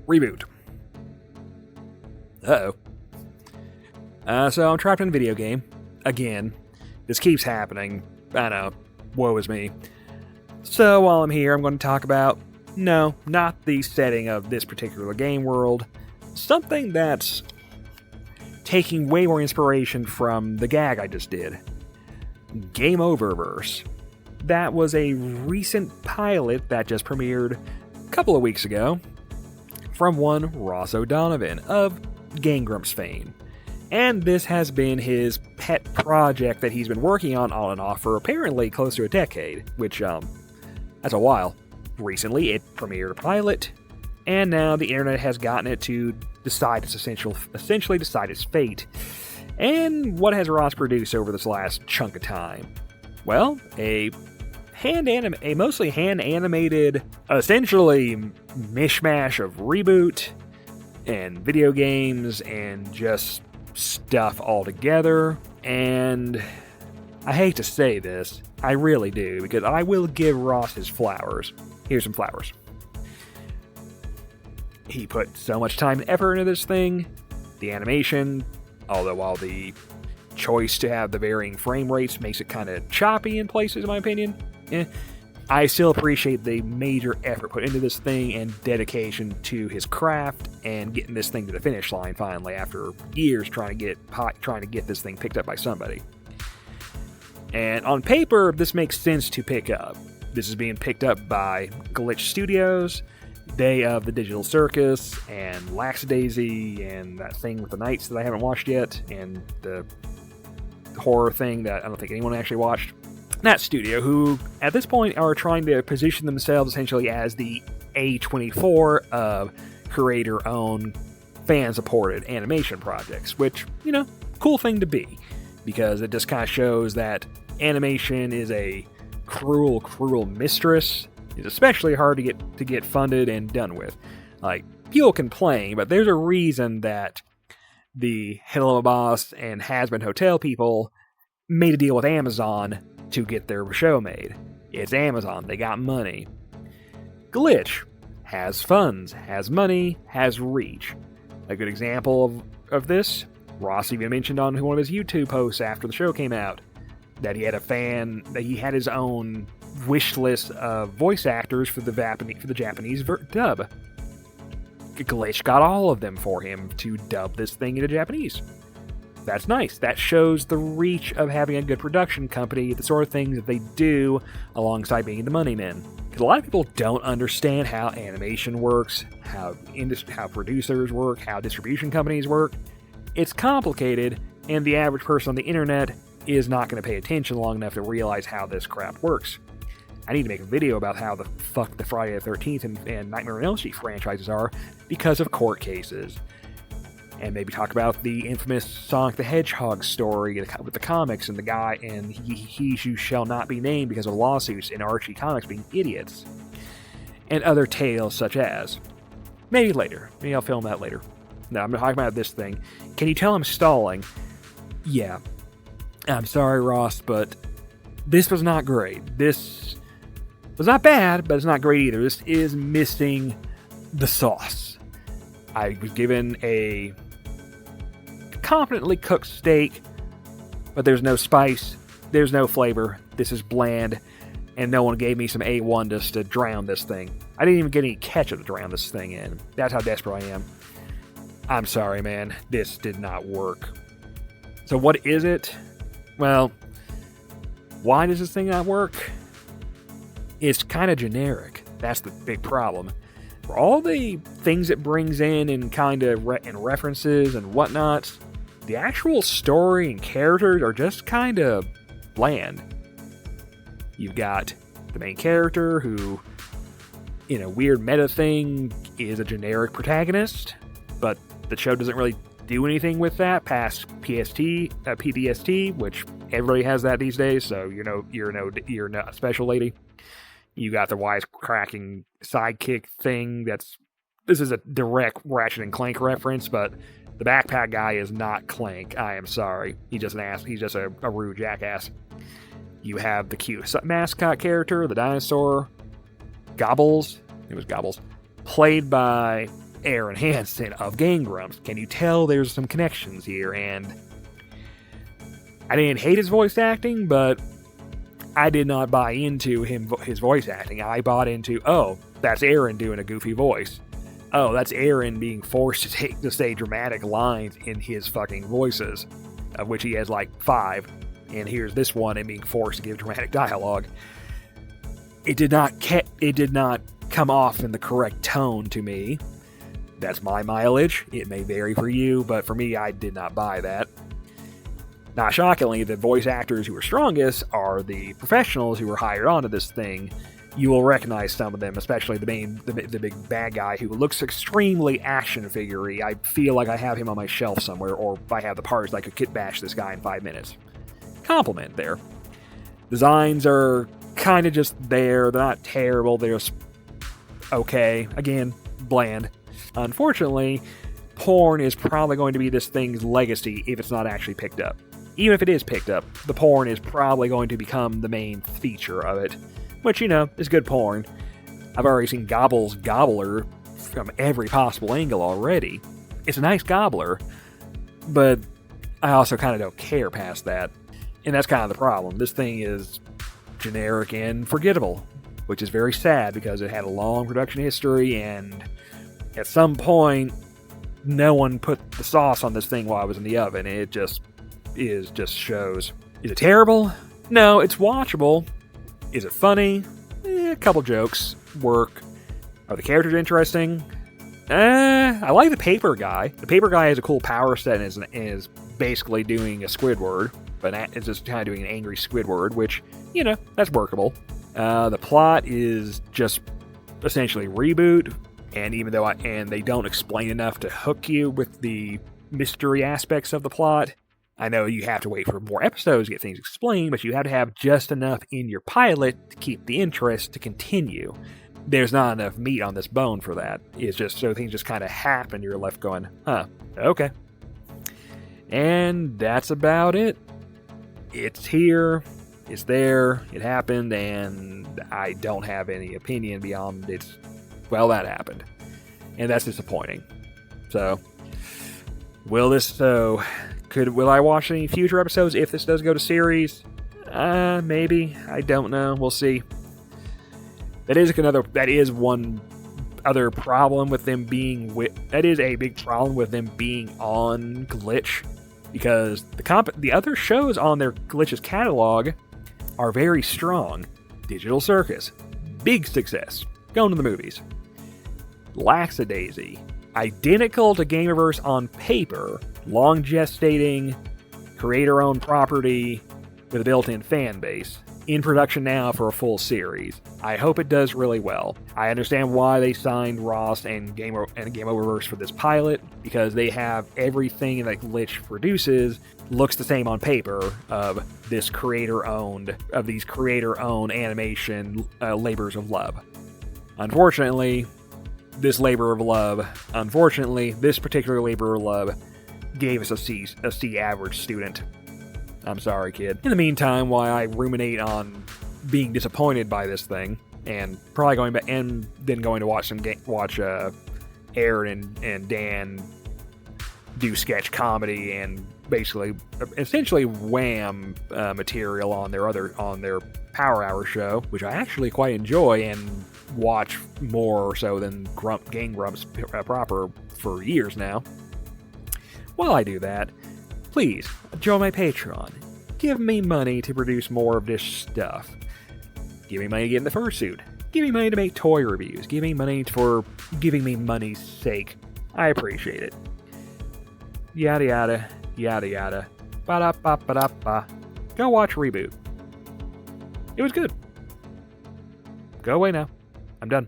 Reboot. Uh-oh. So I'm trapped in a video game. Again. This keeps happening. I know. Woe is me. So while I'm here, I'm going to talk about, no, not the setting of this particular game world. Something that's taking way more inspiration from the gag I just did. Gameoverse. That was a recent pilot that just premiered a couple of weeks ago from one Ross O'Donovan of Game Grumps fame. And this has been his pet project that he's been working on and off for apparently close to a decade, which, that's a while. Recently, it premiered a pilot, and now the internet has gotten it to decide its essentially decide its fate. And what has Ross produced over this last chunk of time? Well, a mostly hand-animated, essentially mishmash of reboot and video games and just stuff all together. And I hate to say this, I really do, because I will give Ross his flowers. Here's some flowers. He put so much time and effort into this thing. The animation, although while the choice to have the varying frame rates makes it kind of choppy in places, in my opinion, I still appreciate the major effort put into this thing and dedication to his craft and getting this thing to the finish line finally after years trying to get this thing picked up by somebody. And on paper, this makes sense to pick up. This is being picked up by Glitch Studios, Day of the Digital Circus, and Lackadaisy, and that thing with the Knights that I haven't watched yet, and the horror thing that I don't think anyone actually watched. That studio, who at this point are trying to position themselves essentially as the A24 of creator-owned, fan-supported animation projects, which, cool thing to be, because it just kind of shows that animation is a cruel, cruel mistress. It's especially hard to get funded and done with. Like, people complain, but there's a reason that the Hello Boss and Hazbin Hotel people made a deal with Amazon to get their show made. It's Amazon. They got money. Glitch has funds, has money, has reach. A good example of this, Ross even mentioned on one of his YouTube posts after the show came out, that he had his own wish list of voice actors for the Japanese dub. Glitch got all of them for him to dub this thing into Japanese. That's nice. That shows the reach of having a good production company, the sort of things that they do alongside being the money men. Because a lot of people don't understand how animation works, how producers work, how distribution companies work. It's complicated, and the average person on the internet is not going to pay attention long enough to realize how this crap works. I need to make a video about how the fuck the Friday the 13th and Nightmare on Elm Street franchises are because of court cases. And maybe talk about the infamous Sonic the Hedgehog story with the comics and the guy and he who shall not be named because of lawsuits in Archie Comics being idiots. And other tales such as. Maybe later. Maybe I'll film that later. No, I'm talking about this thing. Can you tell I'm stalling? Yeah. I'm sorry, Ross, but this was not great. This was not bad, but it's not great either. This is missing the sauce. I was given a competently cooked steak, but there's no spice, there's no flavor, this is bland, and no one gave me some A1 just to drown this thing. I didn't even get any ketchup to drown this thing in. That's how desperate I am. I'm sorry, man. This did not work. So what is it? Well, why does this thing not work? It's kind of generic. That's the big problem. For all the things it brings in and kind of and references and whatnot, the actual story and characters are just kind of bland. You've got the main character who, in a weird meta thing, is a generic protagonist, but the show doesn't really do anything with that past PTSD, which everybody has that these days, so you're not a special lady. You got the wisecracking sidekick thing. This is a direct Ratchet and Clank reference, but the backpack guy is not Clank. I am sorry. He's just an ass. He's just a rude jackass. You have the cute mascot character, the dinosaur, Gobbles. It was Gobbles. played by Aaron Hansen of Game Grumps. Can you tell there's some connections here? And I didn't hate his voice acting, but I did not buy into his voice acting. I bought into, oh, that's Aaron doing a goofy voice. Oh, that's Aaron being forced to say dramatic lines in his fucking voices, of which he has like 5. And here's this one and being forced to give dramatic dialogue. It did not come off in the correct tone to me. That's my mileage. It may vary for you, but for me, I did not buy that. Not shockingly, the voice actors who are strongest are the professionals who were hired onto this thing. You will recognize some of them, especially the big bad guy who looks extremely action figure-y. I feel like I have him on my shelf somewhere, or if I have the parts, I could kit bash this guy in 5 minutes. Compliment there. Designs are kind of just there. They're not terrible. They're just okay. Again, bland. Unfortunately, porn is probably going to be this thing's legacy if it's not actually picked up. Even if it is picked up, the porn is probably going to become the main feature of it, which, is good porn. I've already seen Gobble's Gobbler from every possible angle already. It's a nice gobbler, but I also kind of don't care past that. And that's kind of the problem. This thing is generic and forgettable, which is very sad because it had a long production history, and at some point, no one put the sauce on this thing while it was in the oven. It just shows. Is it terrible? No, it's watchable. Is it funny? A couple jokes work. Are the characters interesting? I like the paper guy. The paper guy has a cool power set and is basically doing a Squidward, but it's just kind of doing an angry Squidward, which, that's workable. The plot is just essentially reboot, and even though they don't explain enough to hook you with the mystery aspects of the plot, I know you have to wait for more episodes to get things explained, but you have to have just enough in your pilot to keep the interest to continue. There's not enough meat on this bone for that. It's just so things just kind of happen, you're left going, huh, okay. And that's about it. It's here, it's there, it happened, and I don't have any opinion beyond that happened. And that's disappointing. So, will I watch any future episodes if this does go to series? Maybe. I don't know. We'll see. That is one other problem with them being that is a big problem with them being on Glitch, because the other shows on their Glitch's catalog are very strong. Digital Circus, big success, going to the movies. Laxadaisy, identical to Gameoverse on paper, long gestating, creator-owned property with a built-in fan base. In production now for a full series. I hope it does really well. I understand why they signed Ross and Gameoverse for this pilot, because they have everything that Glitch produces looks the same on paper of these creator-owned animation labors of love. Unfortunately, this particular labor of love gave us a C average student. I'm sorry, kid. In the meantime, while I ruminate on being disappointed by this thing, and probably going back and then going to watch Aaron and Dan do sketch comedy and essentially wham material on their Power Hour show, which I actually quite enjoy and watch more so than Game Grumps proper for years now. While I do that, please join my Patreon. Give me money to produce more of this stuff. Give me money to get in the fursuit. Give me money to make toy reviews. Give me money for giving me money's sake. I appreciate it. Yada yada, yada yada. Ba-da-ba-ba-da-ba. Go watch Reboot. It was good. Go away now. I'm done.